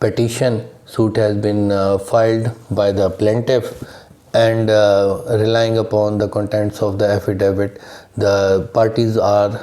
petition, suit has been filed by the plaintiff and relying upon the contents of the affidavit the parties are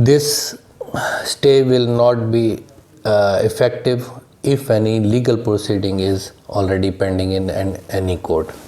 this stay will not be effective if any legal proceeding is already pending in any court।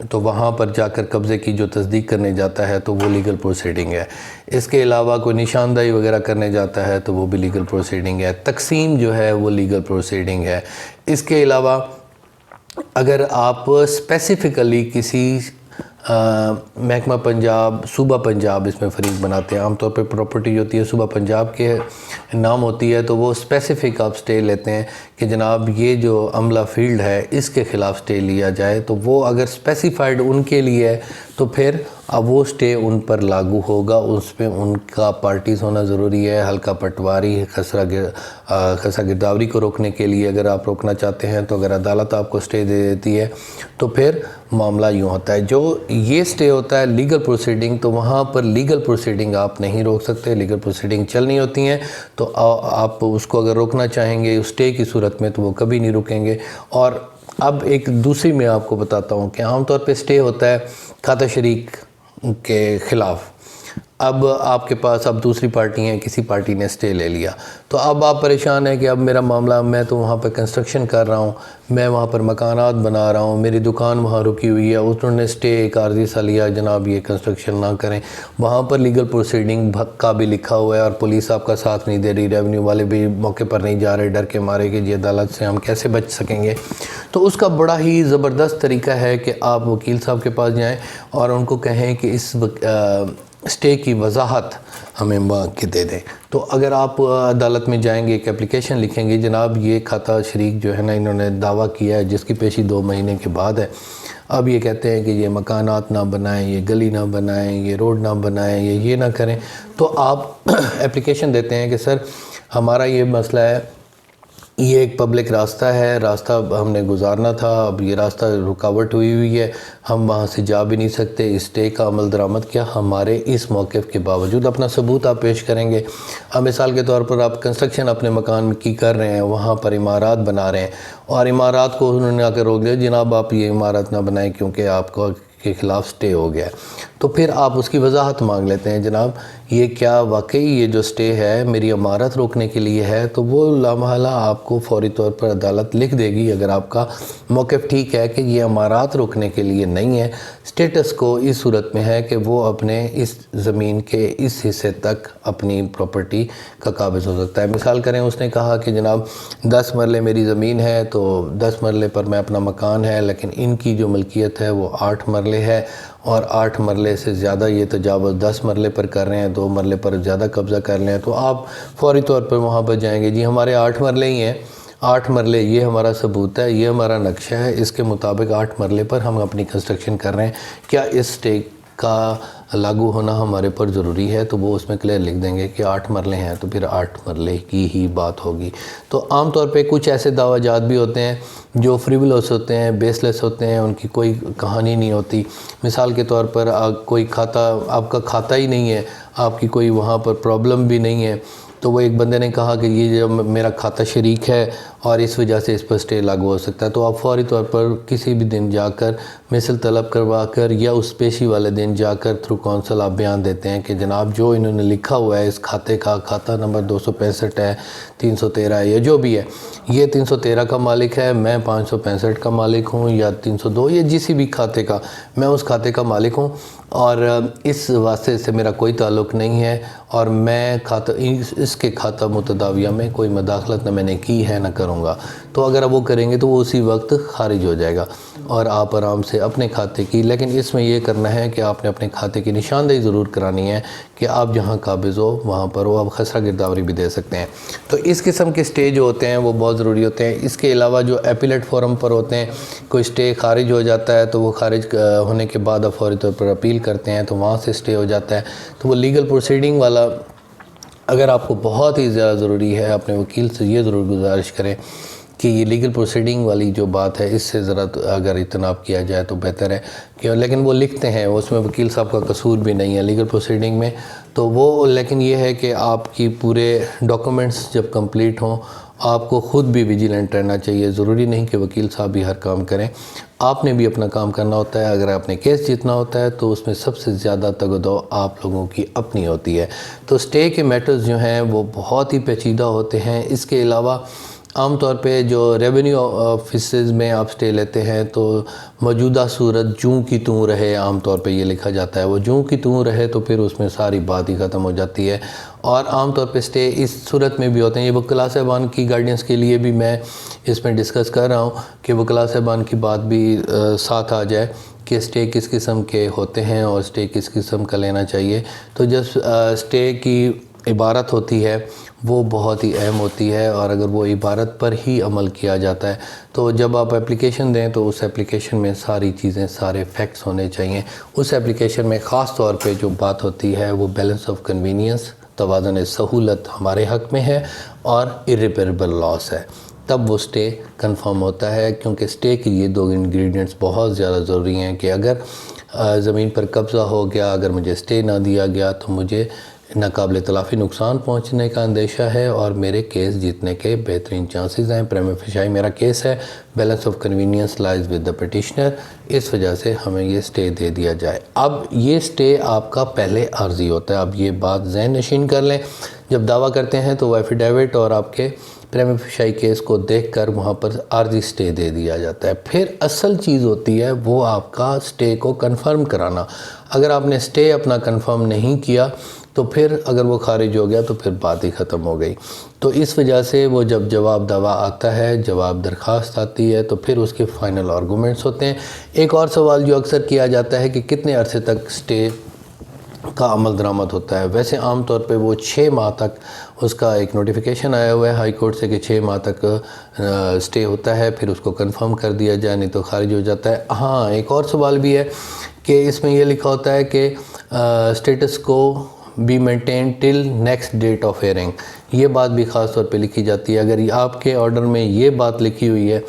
تو وہاں پر جا کر قبضے کی جو تصدیق کرنے جاتا ہے تو وہ لیگل پروسیڈنگ ہے۔ اس کے علاوہ کوئی نشاندہی وغیرہ کرنے جاتا ہے تو وہ بھی لیگل پروسیڈنگ ہے۔ تقسیم جو ہے وہ لیگل پروسیڈنگ ہے۔ اس کے علاوہ اگر آپ اسپیسیفکلی کسی محکمہ پنجاب، صوبہ پنجاب اس میں فریق بناتے ہیں، عام طور پہ پراپرٹی ہوتی ہے صوبہ پنجاب کے نام ہوتی ہے، تو وہ اسپیسیفک آپ سٹے لیتے ہیں کہ جناب یہ جو عملہ فیلڈ ہے اس کے خلاف سٹے لیا جائے، تو وہ اگر اسپیسیفائڈ ان کے لیے ہے تو پھر اب وہ سٹے ان پر لاگو ہوگا۔ اس میں ان کا پارٹیز ہونا ضروری ہے۔ حلقہ پٹواری، خسرہ گرداوری کو روکنے کے لیے اگر آپ روکنا چاہتے ہیں تو اگر عدالت آپ کو سٹے دے دیتی ہے تو پھر معاملہ یوں ہوتا ہے۔ جو یہ سٹے ہوتا ہے لیگل پروسیڈنگ، تو وہاں پر لیگل پروسیڈنگ آپ نہیں روک سکتے، لیگل پروسیڈنگ چلنی ہوتی ہیں، تو آپ اس کو اگر روکنا چاہیں گے سٹے کی صورت میں تو وہ کبھی نہیں رکیں گے۔ اور اب ایک دوسری میں آپ کو بتاتا ہوں کہ عام طور پہ سٹے ہوتا ہے کھاتہ شریک کے خلاف۔ اب آپ کے پاس اب دوسری پارٹی ہیں، کسی پارٹی نے سٹے لے لیا، تو اب آپ پریشان ہیں کہ اب میرا معاملہ، میں تو وہاں پہ کنسٹرکشن کر رہا ہوں، میں وہاں پر مکانات بنا رہا ہوں، میری دکان وہاں رکی ہوئی ہے، انہوں نے سٹے ایک عارضی سا لیا، جناب یہ کنسٹرکشن نہ کریں۔ وہاں پر لیگل پروسیڈنگ کا بھی لکھا ہوا ہے اور پولیس آپ کا ساتھ نہیں دے رہی، ریونیو والے بھی موقع پر نہیں جا رہے ڈر کے مارے کہ یہ عدالت سے ہم کیسے بچ سکیں گے۔ تو اس کا بڑا ہی زبردست طریقہ ہے کہ آپ وکیل صاحب کے پاس جائیں اور ان کو کہیں کہ اس سٹے کی وضاحت ہمیں مانگ کے دے دیں۔ تو اگر آپ عدالت میں جائیں گے، ایک اپلیکیشن لکھیں گے، جناب یہ کھاتہ شریک جو ہے نا انہوں نے دعویٰ کیا ہے جس کی پیشی 2 مہینے کے بعد ہے، اب یہ کہتے ہیں کہ یہ مکانات نہ بنائیں، یہ گلی نہ بنائیں، یہ روڈ نہ بنائیں، یہ نہ کریں، تو آپ اپلیکیشن دیتے ہیں کہ سر ہمارا یہ مسئلہ ہے، یہ ایک پبلک راستہ ہے، راستہ ہم نے گزارنا تھا، اب یہ راستہ رکاوٹ ہوئی ہے، ہم وہاں سے جا بھی نہیں سکتے، اس سٹے کا عمل درآمد کیا ہمارے اس موقف کے باوجود، اپنا ثبوت آپ پیش کریں گے۔ اب مثال کے طور پر آپ کنسٹرکشن اپنے مکان کی کر رہے ہیں، وہاں پر عمارات بنا رہے ہیں اور عمارات کو انہوں نے آ کے روک دیا، جناب آپ یہ عمارت نہ بنائیں کیونکہ آپ کو کے خلاف سٹے ہو گیا ہے، تو پھر آپ اس کی وضاحت مانگ لیتے ہیں، جناب یہ کیا واقعی یہ جو سٹے ہے میری عمارت روکنے کے لیے ہے، تو وہ لامحالہ آپ کو فوری طور پر عدالت لکھ دے گی اگر آپ کا موقف ٹھیک ہے کہ یہ عمارات روکنے کے لیے نہیں ہے، سٹیٹس کو اس صورت میں ہے کہ وہ اپنے اس زمین کے اس حصے تک اپنی پراپرٹی کا قابض ہو سکتا ہے۔ مثال کریں اس نے کہا کہ جناب 10 مرلے میری زمین ہے، تو 10 مرلے پر میں اپنا مکان ہے، لیکن ان کی جو ملکیت ہے وہ 8 مرلے ہے اور 8 مرلے سے زیادہ یہ تجاوز 10 مرلے پر کر رہے ہیں، 2 مرلے پر زیادہ قبضہ کر رہے ہیں، تو آپ فوری طور پر وہاں پر جائیں گے، جی ہمارے 8 مرلے ہی ہیں، 8 مرلے یہ ہمارا ثبوت ہے، یہ ہمارا نقشہ ہے، اس کے مطابق 8 مرلے پر ہم اپنی کنسٹرکشن کر رہے ہیں، کیا اس سٹے کا لاگو ہونا ہمارے پر ضروری ہے؟ تو وہ اس میں کلیئر لکھ دیں گے کہ 8 مرلے ہیں تو پھر 8 مرلے کی ہی بات ہوگی۔ تو عام طور پہ کچھ ایسے دعویٰ جات بھی ہوتے ہیں جو فریولس ہوتے ہیں، بیس لیس ہوتے ہیں، ان کی کوئی کہانی نہیں ہوتی۔ مثال کے طور پر کوئی کھاتہ، آپ کا کھاتہ ہی نہیں ہے، آپ کی کوئی وہاں پر پرابلم بھی نہیں ہے، تو وہ ایک بندے نے کہا کہ یہ جو میرا کھاتہ شریک ہے اور اس وجہ سے اس پر سٹے لاگو ہو سکتا ہے، تو آپ فوری طور پر کسی بھی دن جا کر مثل طلب کروا کر یا اس پیشی والے دن جا کر تھرو کونسل آپ بیان دیتے ہیں کہ جناب جو انہوں نے لکھا ہوا ہے اس کھاتے کا، کھاتہ نمبر 265 ہے، 313 ہے یا جو بھی ہے، یہ 313 کا مالک ہے، میں 565 کا مالک ہوں یا 302 یا جسی بھی کھاتے کا، میں اس کھاتے کا مالک ہوں اور اس واسطے سے میرا کوئی تعلق نہیں ہے اور میں اس کے کھاتہ متداویہ میں کوئی مداخلت نہ میں نے کی ہے نہ کروں گا، تو اگر وہ کریں گے تو وہ اسی وقت خارج ہو جائے گا اور آپ آرام سے اپنے کھاتے کی، لیکن اس میں یہ کرنا ہے کہ آپ نے اپنے کھاتے کی نشاندہی ضرور کرانی ہے کہ آپ جہاں قابض ہو وہاں پر ہو، آپ خسرہ گرداوری بھی دے سکتے ہیں۔ تو اس قسم کے سٹے جو ہوتے ہیں وہ بہت ضروری ہوتے ہیں۔ اس کے علاوہ جو ایپیلیٹ فورم پر ہوتے ہیں، کوئی سٹے خارج ہو جاتا ہے تو وہ خارج ہونے کے بعد آپ فوری طور پر اپیل کرتے ہیں تو وہاں سے سٹے ہو جاتا ہے، تو وہ لیگل پروسیڈنگ والا اگر آپ کو بہت ہی زیادہ ضروری ہے، اپنے وکیل سے یہ ضرور گزارش کریں کہ یہ لیگل پروسیڈنگ والی جو بات ہے اس سے ذرا اگر اجتناب کیا جائے تو بہتر ہے، لیکن وہ لکھتے ہیں، اس میں وکیل صاحب کا قصور بھی نہیں ہے لیگل پروسیڈنگ میں، تو وہ لیکن یہ ہے کہ آپ کی پورے ڈاکومنٹس جب کمپلیٹ ہوں آپ کو خود بھی ویجیلنٹ رہنا چاہیے، ضروری نہیں کہ وکیل صاحب بھی ہر کام کریں، آپ نے بھی اپنا کام کرنا ہوتا ہے، اگر آپ نے کیس جیتنا ہوتا ہے تو اس میں سب سے زیادہ تگ و دو آپ لوگوں کی اپنی ہوتی ہے۔ تو سٹے کے میٹرز جو ہیں وہ بہت ہی پیچیدہ ہوتے ہیں۔ اس کے علاوہ عام طور پہ جو ریونیو آفیسز میں آپ سٹے لیتے ہیں تو موجودہ صورت جوں کی توں رہے، عام طور پہ یہ لکھا جاتا ہے، وہ جوں کی توں رہے تو پھر اس میں ساری بات ہی ختم ہو جاتی ہے۔ اور عام طور پہ سٹے اس صورت میں بھی ہوتے ہیں، یہ وکلاء صاحبان کی گائیڈنس کے لیے بھی میں اس میں ڈسکس کر رہا ہوں کہ وکلاء صاحبان کی بات بھی ساتھ آ جائے کہ سٹے کس قسم کے ہوتے ہیں اور سٹے کس قسم کا لینا چاہیے۔ تو جب سٹے کی عبارت ہوتی ہے وہ بہت ہی اہم ہوتی ہے، اور اگر وہ عبارت پر ہی عمل کیا جاتا ہے تو جب آپ اپلیکیشن دیں تو اس اپلیکیشن میں ساری چیزیں، سارے فیکٹس ہونے چاہیے۔ اس اپلیکیشن میں خاص طور پہ جو بات ہوتی ہے وہ بیلنس آف کنوینئنس، توازن سہولت ہمارے حق میں ہے اور irreparable لاس ہے، تب وہ سٹے کنفرم ہوتا ہے، کیونکہ سٹے کے یہ دو انگریڈینٹس بہت زیادہ ضروری ہیں کہ اگر زمین پر قبضہ ہو گیا، اگر مجھے سٹے نہ دیا گیا تو مجھے ناقابل تلافی نقصان پہنچنے کا اندیشہ ہے اور میرے کیس جیتنے کے بہترین چانسز ہیں۔ پریما فیشائی میرا کیس ہے، balance of convenience lies with the petitioner, اس وجہ سے ہمیں یہ سٹے دے دیا جائے۔ اب یہ سٹے آپ کا پہلے عارضی ہوتا ہے، اب یہ بات ذہن نشین کر لیں۔ جب دعویٰ کرتے ہیں تو وہ ایفیڈیوٹ اور آپ کے پریما فیشائی کیس کو دیکھ کر وہاں پر عارضی سٹے دے دیا جاتا ہے۔ پھر اصل چیز ہوتی ہے وہ آپ کا سٹے کو کنفرم کرانا۔ اگر آپ نے سٹے اپنا کنفرم نہیں کیا تو پھر اگر وہ خارج ہو گیا تو پھر بات ہی ختم ہو گئی۔ تو اس وجہ سے وہ جب جواب دعویٰ آتا ہے، جواب درخواست آتی ہے، تو پھر اس کے فائنل آرگومنٹس ہوتے ہیں۔ ایک اور سوال جو اکثر کیا جاتا ہے کہ کتنے عرصے تک سٹے کا عمل درآمد ہوتا ہے۔ ویسے عام طور پہ وہ 6 ماہ تک اس کا ایک نوٹیفیکیشن آیا ہوا ہے ہائی کورٹ سے کہ 6 ماہ تک سٹے ہوتا ہے، پھر اس کو کنفرم کر دیا جائے نہیں تو خارج ہو جاتا ہے۔ ہاں، ایک اور سوال بھی ہے کہ اس میں یہ لکھا ہوتا ہے کہ status quo be maintain till next date of hearing, یہ بات بھی خاص طور پہ لکھی جاتی ہے۔ اگر آپ کے آرڈر میں یہ بات لکھی ہوئی ہے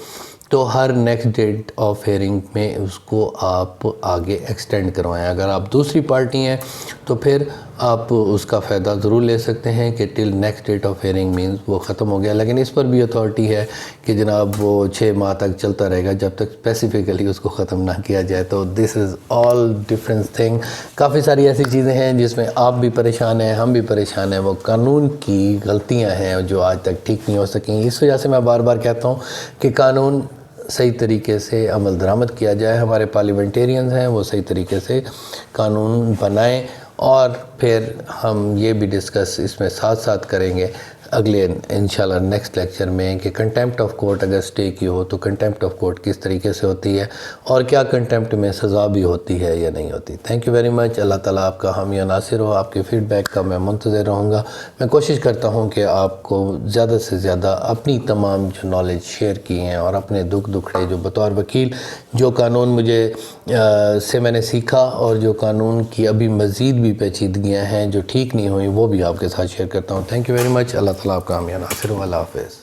تو ہر نیکسٹ ڈیٹ آف ہیئرنگ میں اس کو آپ آگے ایکسٹینڈ کروائیں۔ اگر آپ دوسری پارٹی ہیں تو پھر آپ اس کا فائدہ ضرور لے سکتے ہیں کہ till next date of hearing means وہ ختم ہو گیا، لیکن اس پر بھی اتھارٹی ہے کہ جناب وہ 6 ماہ تک چلتا رہے گا جب تک اسپیسیفکلی اس کو ختم نہ کیا جائے۔ تو دس از آل ڈفرینس تھنگ۔ کافی ساری ایسی چیزیں ہیں جس میں آپ بھی پریشان ہیں، ہم بھی پریشان ہیں، وہ قانون کی غلطیاں ہیں جو آج تک ٹھیک نہیں ہو سکیں۔ اس وجہ سے میں بار بار کہتا ہوں کہ قانون صحیح طریقے سے عمل درآمد کیا جائے، ہمارے پارلیمنٹیرینز ہیں وہ صحیح طریقے سے قانون بنائیں، اور پھر ہم یہ بھی ڈسکس اس میں ساتھ ساتھ کریں گے اگلے انشاءاللہ نیکسٹ لیکچر میں کہ کنٹیمپٹ آف کورٹ اگر سٹے کی ہو تو کنٹیمپٹ آف کورٹ کس طریقے سے ہوتی ہے اور کیا کنٹیمپٹ میں سزا بھی ہوتی ہے یا نہیں ہوتی۔ Thank you very much. اللہ تعالیٰ آپ کا حامی و ناصر ہو۔ آپ کے فیڈ بیک کا میں منتظر رہوں گا۔ میں کوشش کرتا ہوں کہ آپ کو زیادہ سے زیادہ اپنی تمام جو نالج شیئر کی ہیں اور اپنے دکھڑے جو بطور وکیل جو قانون مجھے سے میں نے سیکھا اور جو قانون کی ابھی مزید بھی پیچیدگیاں ہیں جو ٹھیک نہیں ہوئیں وہ بھی آپ کے ساتھ شیئر کرتا ہوں۔ Thank you very much. اللہ تعالیٰ آپ کا حامی و ناصر ہو۔ اللہ حافظ۔